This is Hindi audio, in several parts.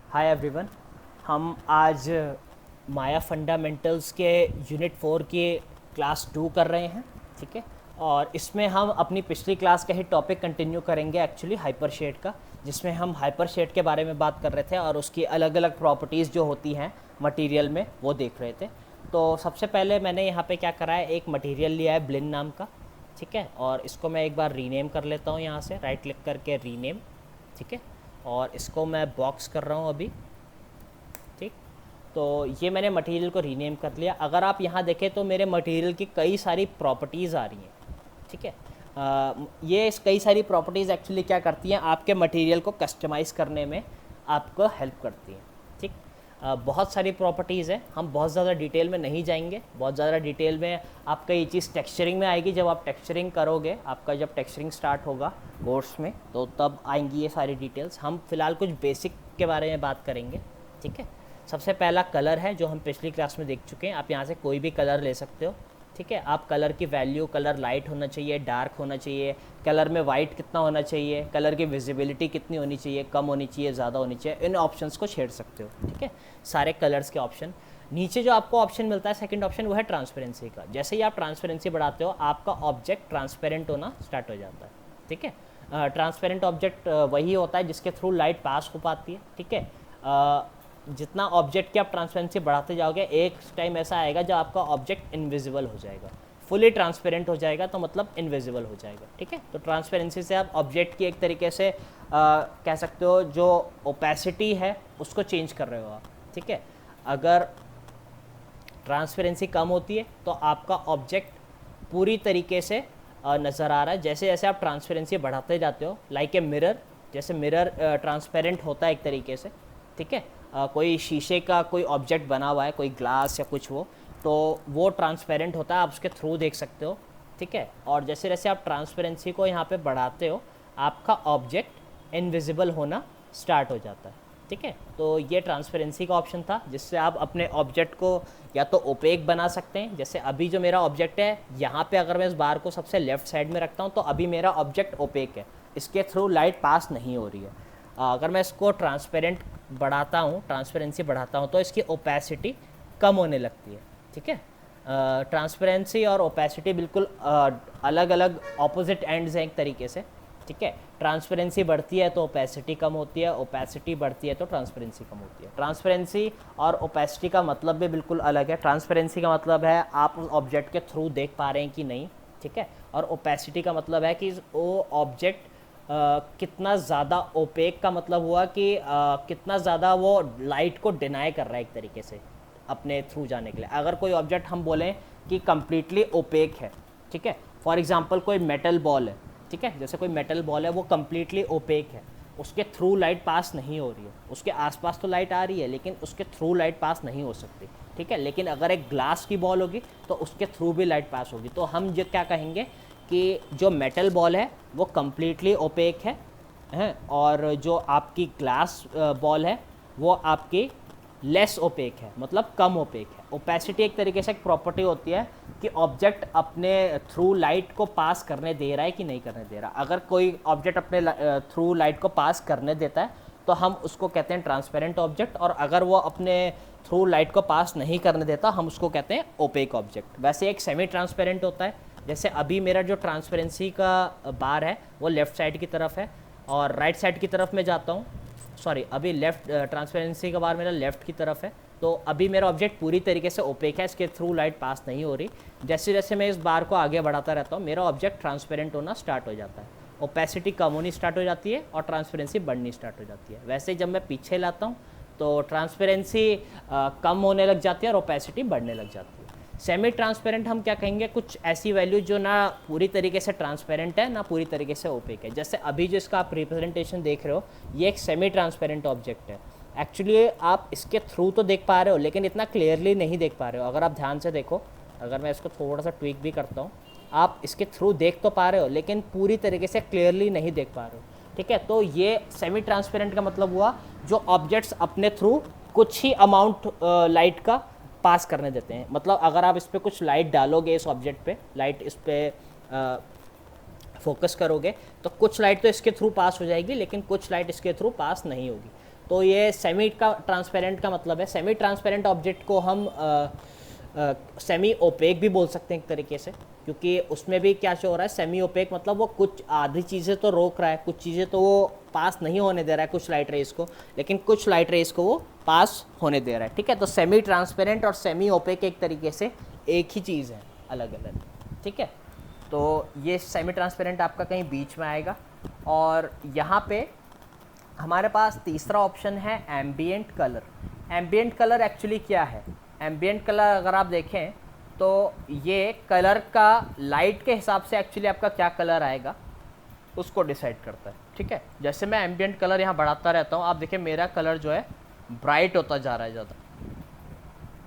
Hi everyone. हम आज माया फंडामेंटल्स के यूनिट 4 की क्लास 2 कर रहे हैं। ठीक है। और इसमें हम अपनी पिछली क्लास का ही टॉपिक कंटिन्यू करेंगे, एक्चुअली हाइपरशेड का, जिसमें हम हाइपरशेड के बारे में बात कर रहे थे और उसकी अलग अलग प्रॉपर्टीज़ जो होती हैं मटेरियल में वो देख रहे थे। तो सबसे पहले मैंने यहाँ पे क्या करा है, एक मटेरियल लिया है ब्लिन नाम का। ठीक है। और इसको मैं एक बार रीनेम कर लेता हूँ, यहाँ से राइट क्लिक करके रीनेम। ठीक है। और इसको मैं बॉक्स कर रहा हूँ अभी। ठीक। तो ये मैंने मटेरियल को रीनेम कर लिया। अगर आप यहाँ देखें तो मेरे मटेरियल की कई सारी प्रॉपर्टीज़ आ रही हैं। ठीक है। ये कई सारी प्रॉपर्टीज़ एक्चुअली क्या करती हैं, आपके मटेरियल को कस्टमाइज़ करने में आपको हेल्प करती हैं। ठीक। बहुत सारी प्रॉपर्टीज़ हैं, हम बहुत ज़्यादा डिटेल में नहीं जाएंगे। बहुत ज़्यादा डिटेल में आपका ये चीज़ टेक्सचरिंग में आएगी। जब आप टेक्सचरिंग करोगे, आपका जब टेक्सचरिंग स्टार्ट होगा कोर्स में, तो तब आएंगी ये सारी डिटेल्स। हम फिलहाल कुछ बेसिक के बारे में बात करेंगे। ठीक है। सबसे पहला कलर है, जो हम पिछली क्लास में देख चुके हैं। आप यहाँ से कोई भी कलर ले सकते हो। ठीक है। आप कलर की वैल्यू, कलर लाइट होना चाहिए, डार्क होना चाहिए, कलर में वाइट कितना होना चाहिए, कलर की विजिबिलिटी कितनी होनी चाहिए, कम होनी चाहिए, ज़्यादा होनी चाहिए, इन ऑप्शंस को छेड़ सकते हो। ठीक है। सारे कलर्स के ऑप्शन। नीचे जो आपको ऑप्शन मिलता है, सेकंड ऑप्शन, वो है ट्रांसपेरेंसी का। जैसे ही आप ट्रांसपेरेंसी बढ़ाते हो, आपका ऑब्जेक्ट ट्रांसपेरेंट होना स्टार्ट हो जाता है। ठीक है। ट्रांसपेरेंट ऑब्जेक्ट वही होता है जिसके थ्रू लाइट पास हो पाती है। ठीक है। जितना ऑब्जेक्ट की आप ट्रांसपेरेंसी बढ़ाते जाओगे, एक टाइम ऐसा आएगा जब आपका ऑब्जेक्ट इनविजिबल हो जाएगा। फुली ट्रांसपेरेंट हो जाएगा तो मतलब इनविजिबल हो जाएगा। ठीक है। तो ट्रांसपेरेंसी से आप ऑब्जेक्ट की एक तरीके से कह सकते हो, जो ओपेसिटी है उसको चेंज कर रहे हो आप। ठीक है। अगर ट्रांसपेरेंसी कम होती है तो आपका ऑब्जेक्ट पूरी तरीके से नज़र आ रहा है। जैसे जैसे आप ट्रांसपेरेंसी बढ़ाते जाते हो, लाइक ए मिरर, जैसे मिरर ट्रांसपेरेंट होता है एक तरीके से। ठीक है। कोई शीशे का कोई ऑब्जेक्ट बना हुआ है, कोई ग्लास या कुछ, तो वो ट्रांसपेरेंट होता है, आप उसके थ्रू देख सकते हो। ठीक है। और जैसे जैसे आप ट्रांसपेरेंसी को यहाँ पे बढ़ाते हो, आपका ऑब्जेक्ट इनविजिबल होना स्टार्ट हो जाता है। ठीक है। तो ये ट्रांसपेरेंसी का ऑप्शन था, जिससे आप अपने ऑब्जेक्ट को या तो ओपेक बना सकते हैं। जैसे अभी जो मेरा ऑब्जेक्ट है, यहाँ पे अगर मैं इस बार को सबसे लेफ्ट साइड में रखता हूँ तो अभी मेरा ऑब्जेक्ट ओपेक है, इसके थ्रू लाइट पास नहीं हो रही है। अगर मैं इसको ट्रांसपेरेंट बढ़ाता हूँ, ट्रांसपेरेंसी बढ़ाता हूँ, तो इसकी ओपेसिटी कम होने लगती है। ठीक है। ट्रांसपेरेंसी और ओपेसिटी बिल्कुल अलग अलग ऑपोजिट एंड्स हैं एक तरीके से। ठीक है। ट्रांसपेरेंसी बढ़ती है तो ओपेसिटी कम होती है, ओपेसिटी बढ़ती है तो ट्रांसपेरेंसी कम होती है। ट्रांसपेरेंसी और ओपेसिटी का मतलब भी बिल्कुल अलग है। ट्रांसपेरेंसी का मतलब है आप उस ऑब्जेक्ट के थ्रू देख पा रहे हैं कि नहीं। ठीक है। और ओपेसिटी का मतलब है कि वो ऑब्जेक्ट कितना ज़्यादा ओपेक, का मतलब हुआ कि कितना ज़्यादा वो लाइट को डिनाई कर रहा है एक तरीके से अपने थ्रू जाने के लिए। अगर कोई ऑब्जेक्ट हम बोलें कि कम्प्लीटली ओपेक है, ठीक है, फॉर एग्जांपल कोई मेटल बॉल है। ठीक है। जैसे कोई मेटल बॉल है, वो कम्प्लीटली ओपेक है, उसके थ्रू लाइट पास नहीं हो रही है। उसके आसपास तो लाइट आ रही है, लेकिन उसके थ्रू लाइट पास नहीं हो सकती। ठीक है। लेकिन अगर एक ग्लास की बॉल होगी तो उसके थ्रू भी लाइट पास होगी। तो हम ये क्या कहेंगे कि जो मेटल बॉल है वो कम्प्लीटली ओपेक है, और जो आपकी ग्लास बॉल है वो आपकी लेस ओपेक है, मतलब कम ओपेक है। ओपेसिटी एक तरीके से एक प्रॉपर्टी होती है कि ऑब्जेक्ट अपने थ्रू लाइट को पास करने दे रहा है कि नहीं करने दे रहा। अगर कोई ऑब्जेक्ट अपने थ्रू लाइट को पास करने देता है तो हम उसको कहते हैं ट्रांसपेरेंट ऑब्जेक्ट, और अगर वो अपने थ्रू लाइट को पास नहीं करने देता, हम उसको कहते हैं ओपेक ऑब्जेक्ट। वैसे एक सेमी ट्रांसपेरेंट होता है। जैसे अभी मेरा जो ट्रांसपेरेंसी का बार है वो लेफ़्ट साइड की तरफ है, और राइट साइड की तरफ मैं जाता हूँ, सॉरी, अभी लेफ़्ट ट्रांसपेरेंसी का बार मेरा लेफ़्ट की तरफ है। तो अभी मेरा ऑब्जेक्ट पूरी तरीके से ओपेक है, इसके थ्रू लाइट पास नहीं हो रही। जैसे जैसे मैं इस बार को आगे बढ़ाता रहता हूँ, मेरा ऑब्जेक्ट ट्रांसपेरेंट होना स्टार्ट हो जाता है, ओपेसिटी कम होनी स्टार्ट हो जाती है और ट्रांसपेरेंसी बढ़नी स्टार्ट हो जाती है। वैसे जब मैं पीछे लाता हूँ तो ट्रांसपेरेंसी कम होने लग जाती है और ओपेसिटी बढ़ने लग जाती है। सेमी ट्रांसपेरेंट हम क्या कहेंगे, कुछ ऐसी वैल्यू जो ना पूरी तरीके से ट्रांसपेरेंट है ना पूरी तरीके से ओपेक है। जैसे अभी जो इसका आप रिप्रेजेंटेशन देख रहे हो, ये एक सेमी ट्रांसपेरेंट ऑब्जेक्ट है। एक्चुअली आप इसके थ्रू तो देख पा रहे हो, लेकिन इतना क्लियरली नहीं देख पा रहे हो। अगर आप ध्यान से देखो, अगर मैं इसको थोड़ा सा ट्विक भी करता हूँ, आप इसके थ्रू देख तो पा रहे हो, लेकिन पूरी तरीके से क्लियरली नहीं देख पा रहे हो। ठीक है। तो ये सेमी ट्रांसपेरेंट का मतलब हुआ जो ऑब्जेक्ट्स अपने थ्रू कुछ ही अमाउंट लाइट का पास करने देते हैं। मतलब अगर आप इस पर कुछ लाइट डालोगे, इस ऑब्जेक्ट पे लाइट इस पर फोकस करोगे, तो कुछ लाइट तो इसके थ्रू पास हो जाएगी, लेकिन कुछ लाइट इसके थ्रू पास नहीं होगी। तो ये सेमी का ट्रांसपेरेंट का मतलब है, सेमी ट्रांसपेरेंट ऑब्जेक्ट को हम सेमी ओपेक भी बोल सकते हैं एक तरीके से, क्योंकि उसमें भी क्या शो हो रहा है, सेमी ओपेक मतलब वो कुछ आधी चीज़ें तो रोक रहा है, कुछ चीज़ें तो वो पास नहीं होने दे रहा है कुछ लाइट रेज को, लेकिन कुछ लाइट रेज को वो पास होने दे रहा है। ठीक है, तो सेमी ट्रांसपेरेंट और सेमी ओपेक एक तरीके से एक ही चीज़ है, अलग अलग। ठीक है, तो ये सेमी ट्रांसपेरेंट आपका कहीं बीच में आएगा। और यहाँ पे हमारे पास तीसरा ऑप्शन है ambient colour. Ambient colour actually क्या है? एम्बिएंट कलर अगर आप देखें तो ये कलर का लाइट के हिसाब से एक्चुअली आपका क्या कलर आएगा उसको डिसाइड करता है। ठीक है, जैसे मैं एम्बिएंट कलर यहाँ बढ़ाता रहता हूँ, आप देखिए मेरा कलर जो है ब्राइट होता जा रहा है ज़्यादा।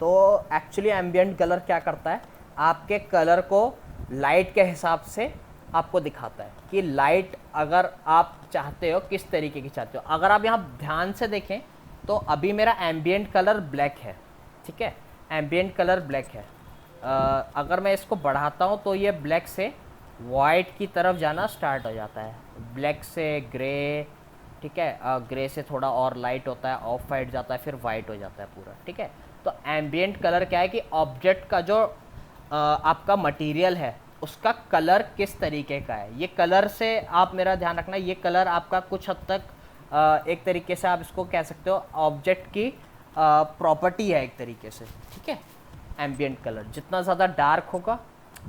तो एक्चुअली एम्बिएंट कलर क्या करता है, आपके कलर को लाइट के हिसाब से आपको दिखाता है कि लाइट अगर आप चाहते हो किस तरीके की चाहते हो। अगर आप यहाँ ध्यान से देखें तो अभी मेरा एम्बिएंट कलर ब्लैक है। ठीक है, एम्बिएंट कलर ब्लैक है। अगर मैं इसको बढ़ाता हूँ तो ये ब्लैक से वाइट की तरफ जाना स्टार्ट हो जाता है, ब्लैक से ग्रे। ठीक है, ग्रे से थोड़ा और लाइट होता है, ऑफ वाइट जाता है, फिर वाइट हो जाता है पूरा। ठीक है, तो एम्बिएंट कलर क्या है कि ऑब्जेक्ट का जो आपका मटेरियल है उसका कलर किस तरीके का है। ये कलर से आप मेरा ध्यान रखना, ये कलर आपका कुछ हद तक एक तरीके से आप इसको कह सकते हो ऑब्जेक्ट की प्रॉपर्टी है एक तरीके से। ठीक है, एम्बिएंट कलर जितना ज़्यादा डार्क होगा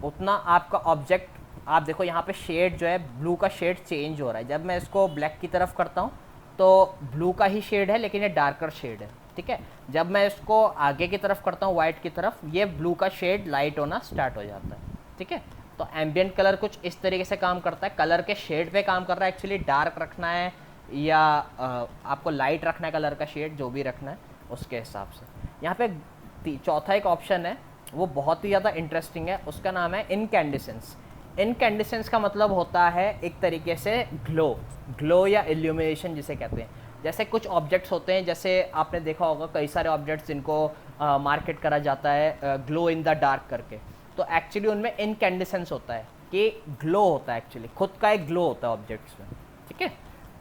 उतना आपका ऑब्जेक्ट, आप देखो यहाँ पे शेड जो है ब्लू का शेड चेंज हो रहा है। जब मैं इसको ब्लैक की तरफ करता हूँ तो ब्लू का ही शेड है लेकिन ये डार्कर शेड है। ठीक है, जब मैं इसको आगे की तरफ करता हूँ वाइट की तरफ, ये ब्लू का शेड लाइट होना स्टार्ट हो जाता है। ठीक है, तो एम्बिएंट कलर कुछ इस तरीके से काम करता है, कलर के शेड पे काम कर रहा है। एक्चुअली डार्क रखना है या आपको लाइट रखना है, कलर का शेड जो भी रखना है उसके हिसाब से। यहाँ पे चौथा एक ऑप्शन है, वो बहुत ही ज़्यादा इंटरेस्टिंग है, उसका नाम है इनकैंडिसेंस। इनकैंडिसेंस का मतलब होता है एक तरीके से ग्लो या इल्यूमिनेशन जिसे कहते हैं। जैसे कुछ ऑब्जेक्ट्स होते हैं, जैसे आपने देखा होगा कई सारे ऑब्जेक्ट्स जिनको मार्केट करा जाता है ग्लो इन द डार्क करके, तो एक्चुअली उनमें इनकैंडिसेंस होता है कि ग्लो होता है, एक्चुअली खुद का एक ग्लो होता है ऑब्जेक्ट्स में। ठीक है,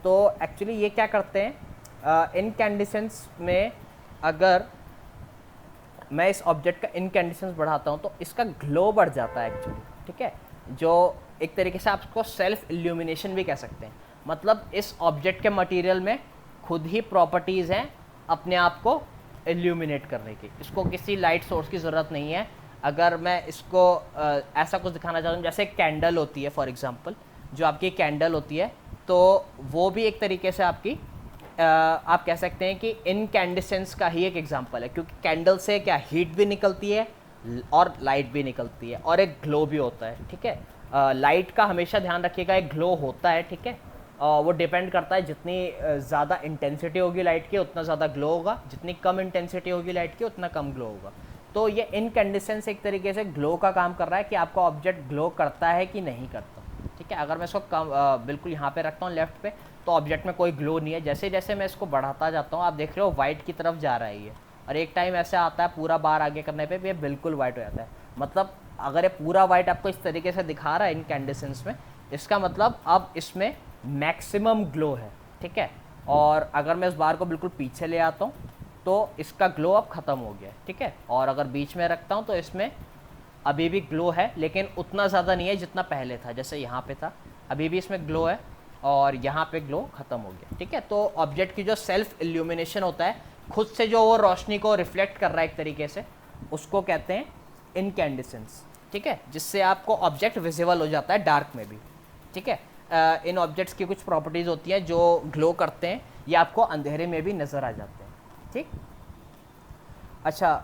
तो एक्चुअली ये क्या करते हैं, इनकैंडिसेंस में अगर मैं इस ऑब्जेक्ट का इनकैंडिसेंस बढ़ाता हूँ तो इसका ग्लो बढ़ जाता है एक्चुअली। ठीक है, जो एक तरीके से आप इसको सेल्फ इल्यूमिनेशन भी कह सकते हैं। मतलब इस ऑब्जेक्ट के मटेरियल में खुद ही प्रॉपर्टीज़ हैं अपने आप को इल्यूमिनेट करने की, इसको किसी लाइट सोर्स की ज़रूरत नहीं है। अगर मैं इसको ऐसा कुछ दिखाना चाहता हूँ, जैसे कैंडल होती है फॉर एग्जांपल, जो आपकी कैंडल होती है तो वो भी एक तरीके से आपकी आप कह सकते हैं कि इनकैंडिसेंस का ही एक एग्जांपल है, क्योंकि कैंडल से क्या हीट भी निकलती है और लाइट भी निकलती है और एक ग्लो भी होता है। ठीक है, लाइट का हमेशा ध्यान रखिएगा एक ग्लो होता है। ठीक है, वो डिपेंड करता है, जितनी ज़्यादा इंटेंसिटी होगी लाइट की उतना ज़्यादा ग्लो होगा, जितनी कम इंटेंसिटी होगी लाइट की उतना कम ग्लो होगा। तो ये इनकैंडिसेंस एक तरीके से ग्लो का काम कर रहा है कि आपका ऑब्जेक्ट ग्लो करता है कि नहीं करता। ठीक है, अगर मैं इसको कम बिल्कुल यहाँ पे रखता हूँ लेफ्ट पे, तो ऑब्जेक्ट में कोई ग्लो नहीं है। जैसे जैसे मैं इसको बढ़ाता जाता हूँ आप देख रहे हो वाइट की तरफ जा रहा है ये, और एक टाइम ऐसे आता है पूरा बार आगे करने पे ये बिल्कुल वाइट हो जाता है। मतलब अगर ये पूरा वाइट आपको इस तरीके से दिखा रहा है इनकैंडिसेंस में, इसका मतलब अब इसमें मैक्सिमम ग्लो है। ठीक है, और अगर मैं इस बार को बिल्कुल पीछे ले आता हूँ तो इसका ग्लो अब ख़त्म हो गया। ठीक है, और अगर बीच में रखता हूँ तो इसमें अभी भी ग्लो है लेकिन उतना ज़्यादा नहीं है जितना पहले था। जैसे यहाँ पे था अभी भी इसमें ग्लो है और यहाँ पे ग्लो ख़त्म हो गया। ठीक है, तो ऑब्जेक्ट की जो सेल्फ इल्यूमिनेशन होता है, खुद से जो वो रोशनी को रिफ्लेक्ट कर रहा है एक तरीके से, उसको कहते हैं इनकैंडिसेंस। ठीक है, जिससे आपको ऑब्जेक्ट विजिबल हो जाता है डार्क में भी। ठीक है, इन ऑब्जेक्ट्स की कुछ प्रॉपर्टीज़ होती हैं जो ग्लो करते हैं, ये आपको अंधेरे में भी नज़र आ जाते हैं। ठीक, अच्छा,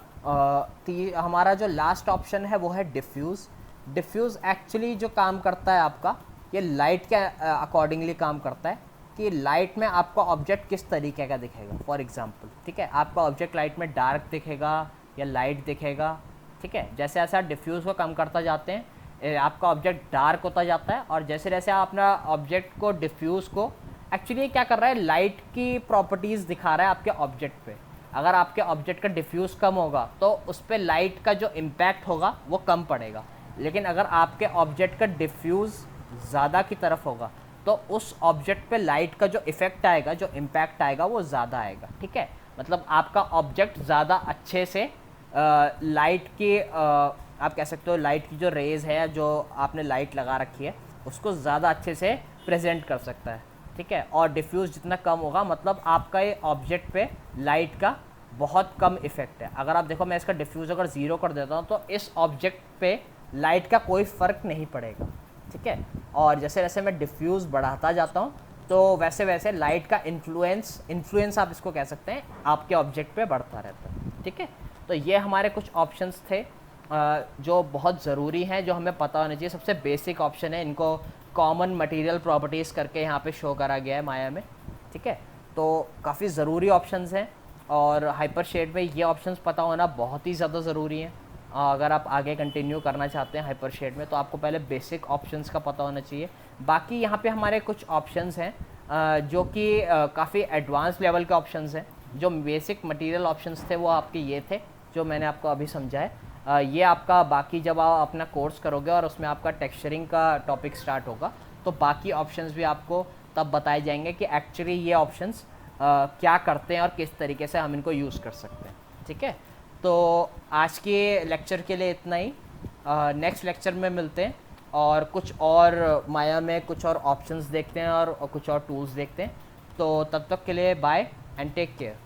हमारा जो लास्ट ऑप्शन है वो है डिफ्यूज़। डिफ्यूज़ एक्चुअली जो काम करता है आपका, ये लाइट के अकॉर्डिंगली काम करता है कि लाइट में आपका ऑब्जेक्ट किस तरीके का दिखेगा। फॉर एग्जांपल, ठीक है, आपका ऑब्जेक्ट लाइट में डार्क दिखेगा या लाइट दिखेगा। ठीक है, जैसे जैसे आप डिफ्यूज़ को कम करता जाते हैं आपका ऑब्जेक्ट डार्क होता जाता है, और जैसे जैसे आप अपना ऑब्जेक्ट को डिफ्यूज़ को, एक्चुअली क्या कर रहा है, लाइट की प्रॉपर्टीज़ दिखा रहा है आपके ऑब्जेक्ट पे। अगर आपके ऑब्जेक्ट का डिफ्यूज़ कम होगा तो उस पर लाइट का जो इम्पैक्ट होगा वो कम पड़ेगा, लेकिन अगर आपके ऑब्जेक्ट का डिफ्यूज़ ज़्यादा की तरफ होगा तो उस ऑब्जेक्ट पे लाइट का जो इफ़ेक्ट आएगा, जो इम्पैक्ट आएगा, वो ज़्यादा आएगा। ठीक है, मतलब आपका ऑब्जेक्ट ज़्यादा अच्छे से लाइट की आप कह सकते हो लाइट की जो रेज़ है, जो आपने लाइट लगा रखी है, उसको ज़्यादा अच्छे से प्रेजेंट कर सकता है। ठीक है, और डिफ्यूज़ जितना कम होगा, मतलब आपका ये ऑब्जेक्ट पे लाइट का बहुत कम इफेक्ट है। अगर आप देखो, मैं इसका डिफ्यूज़ अगर 0 कर देता हूँ तो इस ऑब्जेक्ट पे लाइट का कोई फ़र्क नहीं पड़ेगा। ठीक है, और जैसे जैसे मैं डिफ्यूज़ बढ़ाता जाता हूँ तो वैसे वैसे लाइट का इन्फ्लुएंस आप इसको कह सकते हैं, आपके ऑब्जेक्ट पे बढ़ता रहता है। ठीक है, तो ये हमारे कुछ ऑप्शंस थे जो बहुत ज़रूरी हैं, जो हमें पता होना चाहिए। सबसे बेसिक ऑप्शन है, इनको कॉमन मटेरियल प्रॉपर्टीज़ करके यहाँ पे शो करा गया है माया में। ठीक है, तो काफ़ी ज़रूरी ऑप्शंस हैं, और हाइपर शेड में ये ऑप्शंस पता होना बहुत ही ज़्यादा ज़रूरी है। अगर आप आगे कंटिन्यू करना चाहते हैं हाइपर शेड में, तो आपको पहले बेसिक ऑप्शंस का पता होना चाहिए। बाकी यहाँ पे हमारे कुछ ऑप्शंस हैं जो कि काफ़ी एडवांस लेवल के ऑप्शंस हैं। जो बेसिक मटेरियल ऑप्शंस थे वो आपके ये थे जो मैंने आपको अभी समझा है। ये आपका बाकी जब आप अपना कोर्स करोगे और उसमें आपका टेक्सचरिंग का टॉपिक स्टार्ट होगा, तो बाकी ऑप्शंस भी आपको तब बताए जाएंगे कि एक्चुअली ये ऑप्शंस क्या करते हैं और किस तरीके से हम इनको यूज़ कर सकते हैं। ठीक है, तो आज के लेक्चर के लिए इतना ही। नेक्स्ट लेक्चर में मिलते हैं और कुछ और माया में कुछ और ऑप्शंस देखते हैं और कुछ और टूल्स देखते हैं। तो तब तक के लिए बाय एंड टेक केयर।